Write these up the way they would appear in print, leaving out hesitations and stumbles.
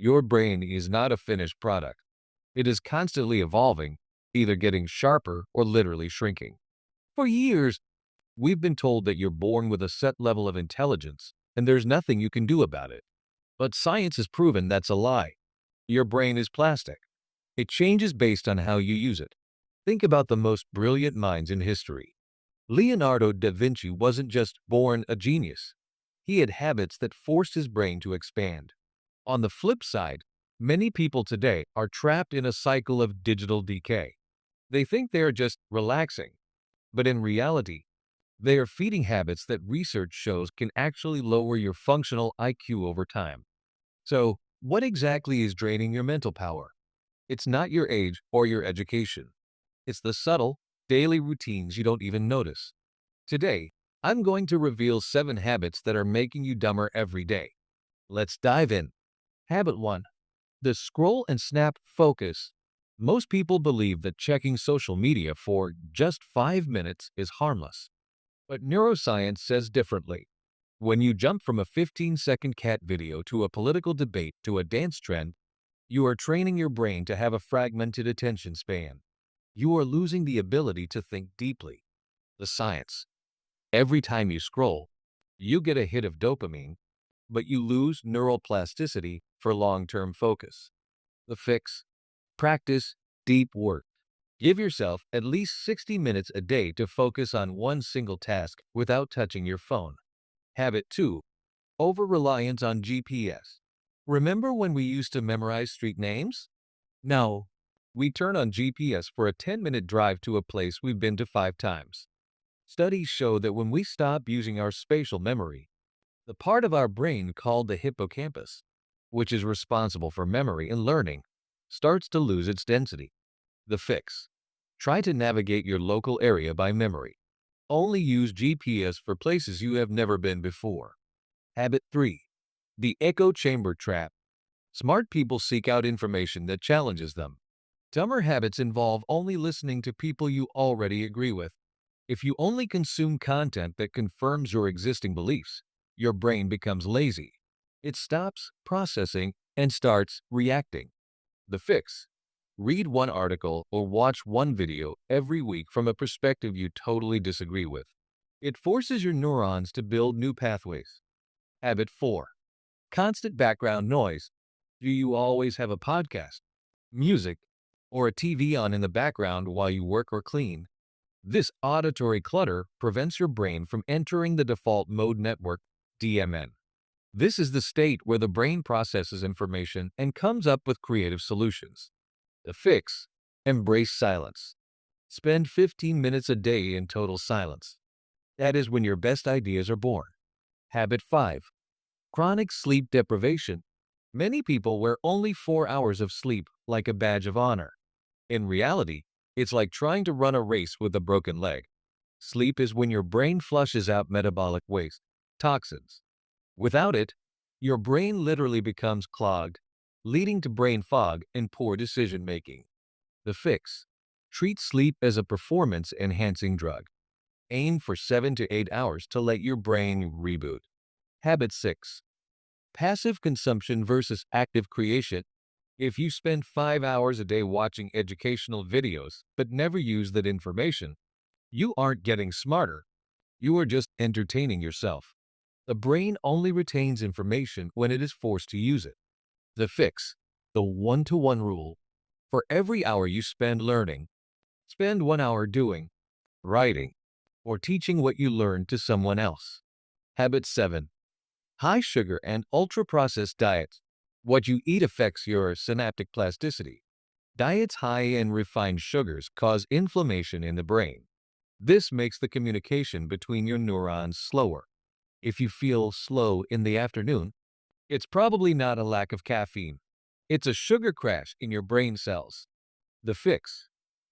Your brain is not a finished product. It is constantly evolving, either getting sharper or literally shrinking. For years, we've been told that you're born with a set level of intelligence and there's nothing you can do about it. But science has proven that's a lie. Your brain is plastic. It changes based on how you use it. Think about the most brilliant minds in history. Leonardo da Vinci wasn't just born a genius. He had habits that forced his brain to expand. On the flip side, many people today are trapped in a cycle of digital decay. They think they are just relaxing, but in reality, they are feeding habits that research shows can actually lower your functional IQ over time. So, what exactly is draining your mental power? It's not your age or your education. It's the subtle, daily routines you don't even notice. Today, I'm going to reveal 7 habits that are making you dumber every day. Let's dive in. Habit 1. The scroll and snap focus. Most people believe that checking social media for just 5 minutes is harmless. But neuroscience says differently. When you jump from a 15-second cat video to a political debate to a dance trend, you are training your brain to have a fragmented attention span. You are losing the ability to think deeply. The science. Every time you scroll, you get a hit of dopamine, but you lose neural plasticity for long-term focus. The fix. Practice deep work. Give yourself at least 60 minutes a day to focus on one single task without touching your phone. Habit 2. Over-reliance on GPS. Remember when we used to memorize street names? Now, we turn on GPS for a 10-minute drive to a place we've been to 5 times. Studies show that when we stop using our spatial memory, the part of our brain called the hippocampus, which is responsible for memory and learning, starts to lose its density. The fix. Try to navigate your local area by memory. Only use GPS for places you have never been before. Habit 3. The echo chamber trap. Smart people seek out information that challenges them. Dumber habits involve only listening to people you already agree with. If you only consume content that confirms your existing beliefs, your brain becomes lazy. It stops processing and starts reacting. The fix. Read one article or watch one video every week from a perspective you totally disagree with. It forces your neurons to build new pathways. Habit 4. Constant background noise. Do you always have a podcast, music, or a TV on in the background while you work or clean? This auditory clutter prevents your brain from entering the default mode network, DMN. This is the state where the brain processes information and comes up with creative solutions. The fix. Embrace silence. Spend 15 minutes a day in total silence. That is when your best ideas are born. Habit 5. Chronic sleep deprivation. Many people wear only 4 hours of sleep like a badge of honor. In reality, it's like trying to run a race with a broken leg. Sleep is when your brain flushes out metabolic waste, toxins. Without it, your brain literally becomes clogged, leading to brain fog and poor decision making. The fix. Treat sleep as a performance-enhancing drug. Aim for 7 to 8 hours to let your brain reboot. Habit 6. Passive consumption versus active creation. If you spend 5 hours a day watching educational videos but never use that information, you aren't getting smarter. You are just entertaining yourself. The brain only retains information when it is forced to use it. The fix. The 1-to-1 rule. For every hour you spend learning, spend 1 hour doing, writing, or teaching what you learned to someone else. Habit 7. High sugar and ultra-processed diets. What you eat affects your synaptic plasticity. Diets high in refined sugars cause inflammation in the brain. This makes the communication between your neurons slower. If you feel slow in the afternoon, it's probably not a lack of caffeine. It's a sugar crash in your brain cells. The fix.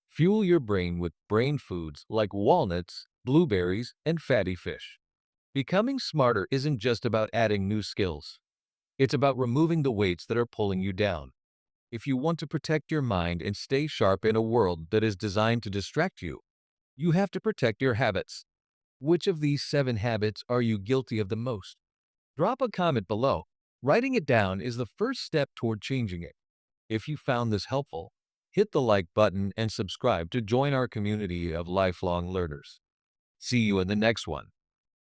Fuel your brain with brain foods like walnuts, blueberries, and fatty fish. Becoming smarter isn't just about adding new skills. It's about removing the weights that are pulling you down. If you want to protect your mind and stay sharp in a world that is designed to distract you, you have to protect your habits. Which of these 7 habits are you guilty of the most? Drop a comment below Writing it down is the first step toward changing it. If you found this helpful, hit the like button and subscribe to join our community of lifelong learners. See you in the next one.